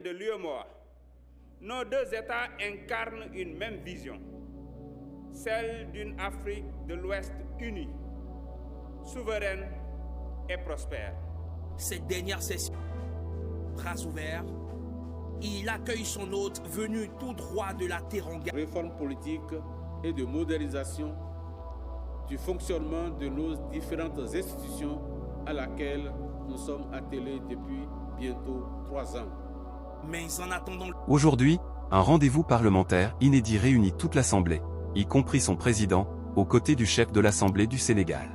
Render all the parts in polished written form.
De l'UEMOA, nos deux États incarnent une même vision, celle d'une Afrique de l'Ouest unie, souveraine et prospère. Cette dernière session, bras ouverts, il accueille son hôte venu tout droit de la Teranga. Réforme politique et de modernisation du fonctionnement de nos différentes institutions à laquelle nous sommes attelés depuis bientôt 3 ans. Mais en attendant... Aujourd'hui, un rendez-vous parlementaire inédit réunit toute l'Assemblée, y compris son président, aux côtés du chef de l'Assemblée du Sénégal.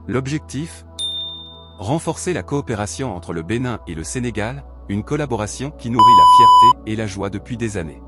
L'objectif ? Renforcer la coopération entre le Bénin et le Sénégal, une collaboration qui nourrit la fierté et la joie depuis des années.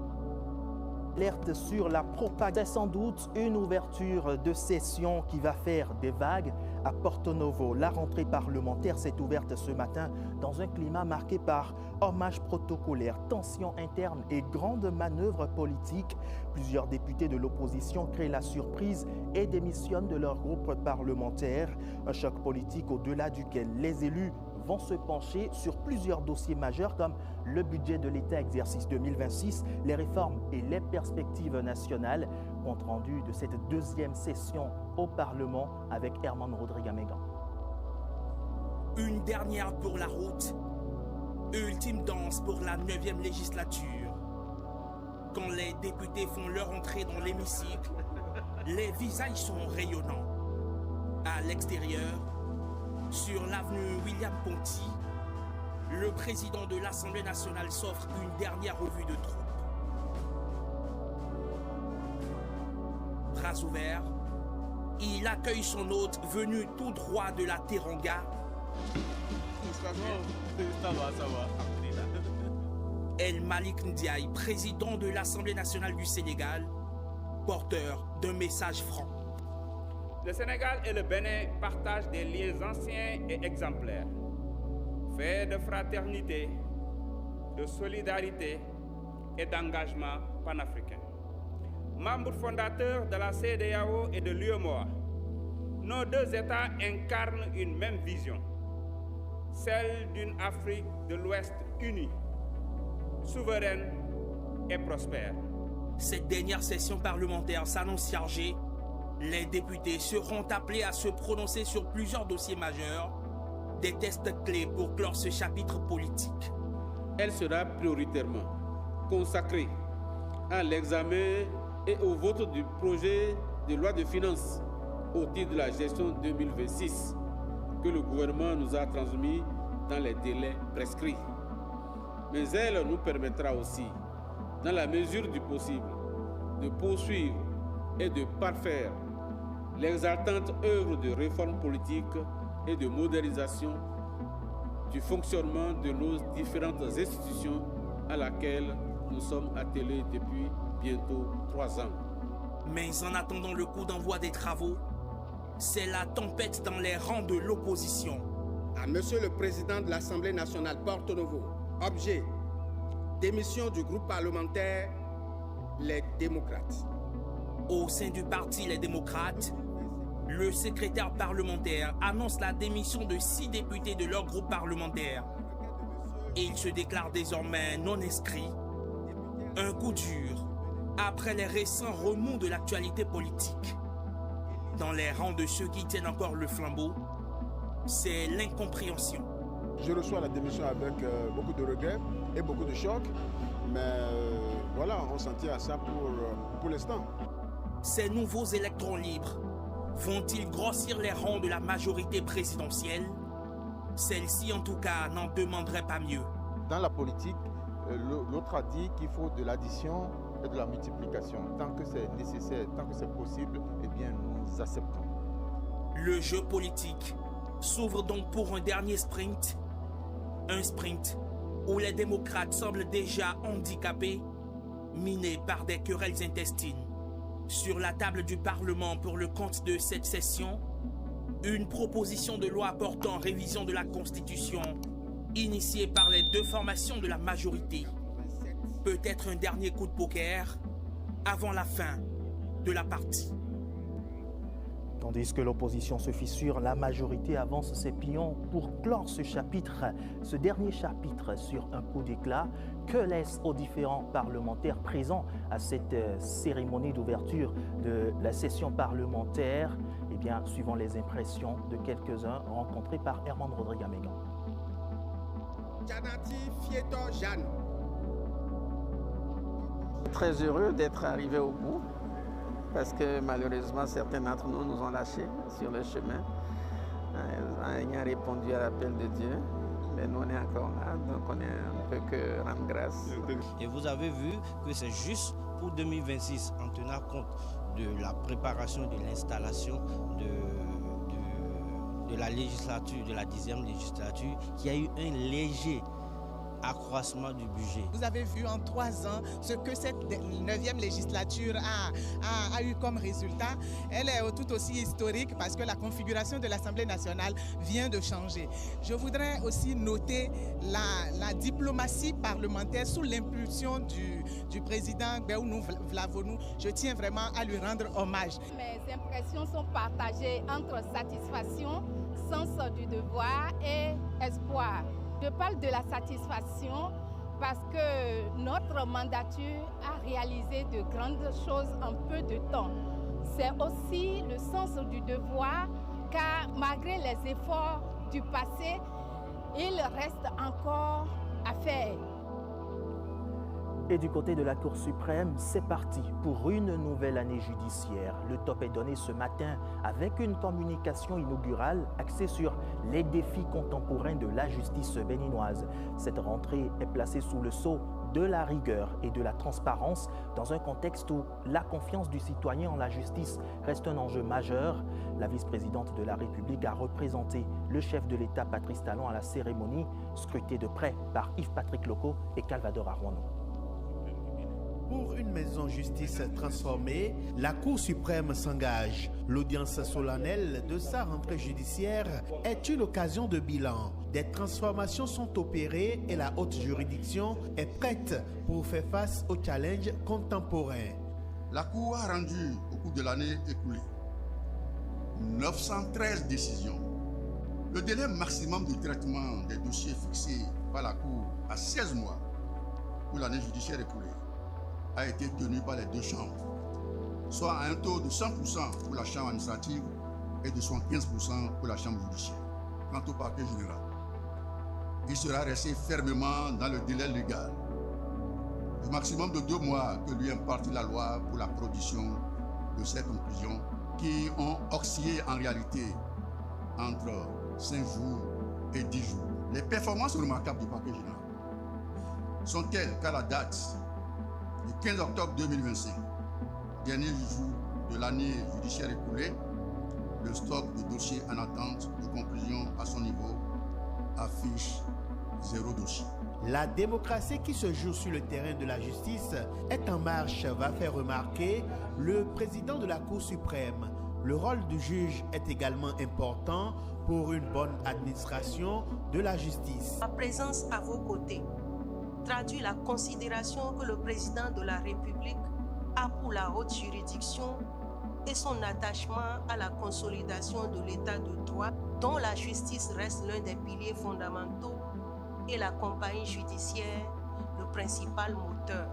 Alerte sur la propagande. C'est sans doute une ouverture de session qui va faire des vagues à Porto Novo. La rentrée parlementaire s'est ouverte ce matin dans un climat marqué par hommages protocolaires, tensions internes et grandes manœuvres politiques. Plusieurs députés de l'opposition créent la surprise et démissionnent de leur groupe parlementaire. Un choc politique au-delà duquel les élus vont se pencher sur plusieurs dossiers majeurs comme le budget de l'État exercice 2026, les réformes et les perspectives nationales. Compte rendu de cette deuxième session au Parlement avec Herman Rodrigue-Amégan. Une dernière pour la route, ultime danse pour la 9e législature. Quand les députés font leur entrée dans l'hémicycle, les visages sont rayonnants. À l'extérieur, sur l'avenue William Ponty, le président de l'Assemblée nationale s'offre une dernière revue de troupes. Bras ouverts, il accueille son hôte venu tout droit de la Teranga. Ça va. El Malik Ndiaye, président de l'Assemblée nationale du Sénégal, porteur d'un message franc. Le Sénégal et le Bénin partagent des liens anciens et exemplaires, faits de fraternité, de solidarité et d'engagement panafricain. Membres fondateurs de la CEDEAO et de l'UEMOA, nos deux États incarnent une même vision, celle d'une Afrique de l'Ouest unie, souveraine et prospère. Cette dernière session parlementaire s'annonce chargée. Les députés seront appelés à se prononcer sur plusieurs dossiers majeurs, des tests clés pour clore ce chapitre politique. Elle sera prioritairement consacrée à l'examen et au vote du projet de loi de finances au titre de la gestion 2026 que le gouvernement nous a transmis dans les délais prescrits. Mais elle nous permettra aussi, dans la mesure du possible, de poursuivre et de parfaire l'exaltante œuvre de réforme politique et de modernisation du fonctionnement de nos différentes institutions à laquelle nous sommes attelés depuis bientôt 3 ans. Mais en attendant le coup d'envoi des travaux, c'est la tempête dans les rangs de l'opposition. À Monsieur le Président de l'Assemblée nationale Porto Novo, objet, démission du groupe parlementaire Les Démocrates. Au sein du parti Les Démocrates, le secrétaire parlementaire annonce la démission de 6 députés de leur groupe parlementaire. Et il se déclare désormais non inscrit. Un coup dur après les récents remous de l'actualité politique. Dans les rangs de ceux qui tiennent encore le flambeau, c'est l'incompréhension. Je reçois la démission avec beaucoup de regrets et beaucoup de choc, mais voilà, on s'en tient à ça pour l'instant. Ces nouveaux électrons libres vont-ils grossir les rangs de la majorité présidentielle? Celle-ci, en tout cas, n'en demanderait pas mieux. Dans la politique, l'autre a dit qu'il faut de l'addition et de la multiplication. Tant que c'est nécessaire, tant que c'est possible, eh bien, nous acceptons. Le jeu politique s'ouvre donc pour un dernier sprint. Un sprint où les démocrates semblent déjà handicapés, minés par des querelles intestines. Sur la table du Parlement pour le compte de cette session, une proposition de loi portant révision de la Constitution, initiée par les 2 formations de la majorité. Peut-être un dernier coup de poker avant la fin de la partie. Tandis que l'opposition se fissure, la majorité avance ses pions pour clore ce dernier chapitre sur un coup d'éclat. Que laisse aux différents parlementaires présents à cette cérémonie d'ouverture de la session parlementaire? Eh bien, suivant les impressions de quelques-uns rencontrés par Herman Rodrigue Amégan. Janati Fieto Jeanne. Très heureux d'être arrivé au bout, parce que malheureusement certains d'entre nous nous ont lâchés sur le chemin, ayant répondu à l'appel de Dieu. Mais nous on est encore là, donc on ne peut que rendre grâce. Et vous avez vu que c'est juste pour 2026, en tenant compte de la préparation de l'installation de la législature, de la 10e législature, qu'il y a eu un léger accroissement du budget. Vous avez vu en 3 ans ce que cette 9e législature a eu comme résultat. Elle est tout aussi historique parce que la configuration de l'Assemblée nationale vient de changer. Je voudrais aussi noter la diplomatie parlementaire sous l'impulsion du président Béounou Vlavonou. Je tiens vraiment à lui rendre hommage. Mes impressions sont partagées entre satisfaction, sens du devoir et espoir. Je parle de la satisfaction parce que notre mandature a réalisé de grandes choses en peu de temps. C'est aussi le sens du devoir car malgré les efforts du passé, il reste encore à faire. Et du côté de la Cour suprême, c'est parti pour une nouvelle année judiciaire. Le top est donné ce matin avec une communication inaugurale axée sur les défis contemporains de la justice béninoise. Cette rentrée est placée sous le sceau de la rigueur et de la transparence dans un contexte où la confiance du citoyen en la justice reste un enjeu majeur. La vice-présidente de la République a représenté le chef de l'État Patrice Talon à la cérémonie, scrutée de près par Yves-Patrick Loco et Calvador Arwano. Pour une maison justice transformée, la Cour suprême s'engage. L'audience solennelle de sa rentrée judiciaire est une occasion de bilan. Des transformations sont opérées et la haute juridiction est prête pour faire face aux challenges contemporains. La Cour a rendu au cours de l'année écoulée 913 décisions. Le délai maximum de traitement des dossiers fixé par la Cour à 16 mois pour l'année judiciaire écoulée a été tenu par les 2 chambres, soit à un taux de 100% pour la chambre administrative et de 75% pour la chambre judiciaire. Quant au parquet général, il sera resté fermement dans le délai légal du maximum de 2 mois que lui impartit la loi pour la production de ces conclusions qui ont oscillé en réalité entre 5 jours et 10 jours. Les performances remarquables du parquet général sont telles qu'à la date du 15 octobre 2025, dernier jour de l'année judiciaire écoulée, le stock de dossiers en attente de conclusion à son niveau affiche 0 dossier. La démocratie qui se joue sur le terrain de la justice est en marche, va faire remarquer le président de la Cour suprême. Le rôle du juge est également important pour une bonne administration de la justice. Ma présence à vos côtés traduit la considération que le président de la République a pour la haute juridiction et son attachement à la consolidation de l'état de droit dont la justice reste l'un des piliers fondamentaux et la compagnie judiciaire le principal moteur.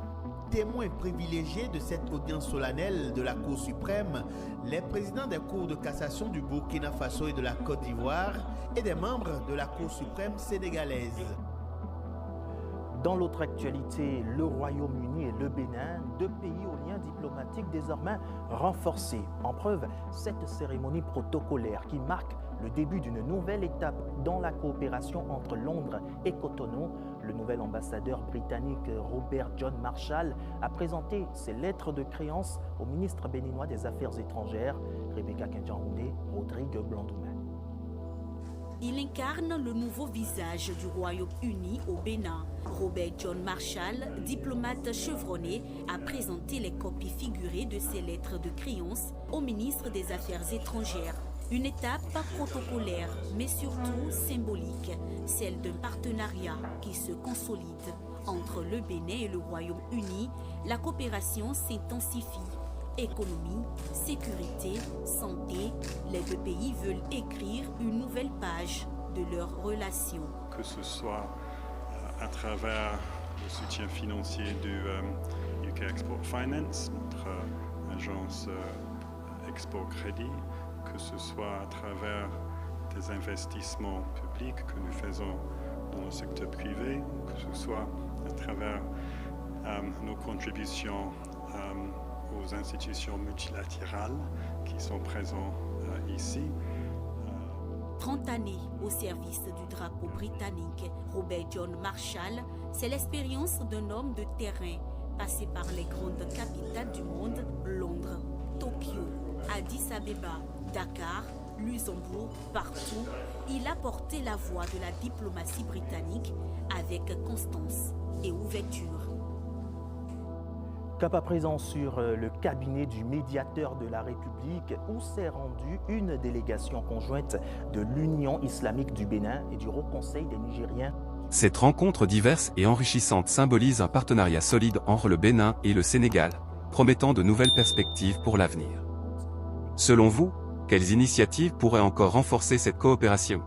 Témoins privilégiés de cette audience solennelle de la Cour suprême, les présidents des cours de cassation du Burkina Faso et de la Côte d'Ivoire et des membres de la Cour suprême sénégalaise. Dans l'autre actualité, le Royaume-Uni et le Bénin, 2 pays aux liens diplomatiques désormais renforcés. En preuve, cette cérémonie protocolaire qui marque le début d'une nouvelle étape dans la coopération entre Londres et Cotonou. Le nouvel ambassadeur britannique Robert John Marshall a présenté ses lettres de créance au ministre béninois des Affaires étrangères, Rebecca Kenjangoundé, Rodrigue Blandouma. Il incarne le nouveau visage du Royaume-Uni au Bénin. Robert John Marshall, diplomate chevronné, a présenté les copies figurées de ses lettres de créance au ministre des Affaires étrangères. Une étape protocolaire, mais surtout symbolique, celle d'un partenariat qui se consolide. Entre le Bénin et le Royaume-Uni, la coopération s'intensifie. Économie, sécurité, santé, les deux pays veulent écrire une nouvelle page de leurs relations. Que ce soit à travers le soutien financier du UK Export Finance, notre agence Export Crédit, que ce soit à travers des investissements publics que nous faisons dans le secteur privé, que ce soit à travers nos contributions aux institutions multilatérales qui sont présentes ici. 30 années au service du drapeau britannique, Robert John Marshall, c'est l'expérience d'un homme de terrain passé par les grandes capitales du monde, Londres, Tokyo, Addis Abeba, Dakar, Luxembourg, partout. Il a porté la voix de la diplomatie britannique avec constance et ouverture. Cap à présent sur le cabinet du médiateur de la République où s'est rendue une délégation conjointe de l'Union islamique du Bénin et du Haut Conseil des Nigériens. Cette rencontre diverse et enrichissante symbolise un partenariat solide entre le Bénin et le Sénégal, promettant de nouvelles perspectives pour l'avenir. Selon vous, quelles initiatives pourraient encore renforcer cette coopération ?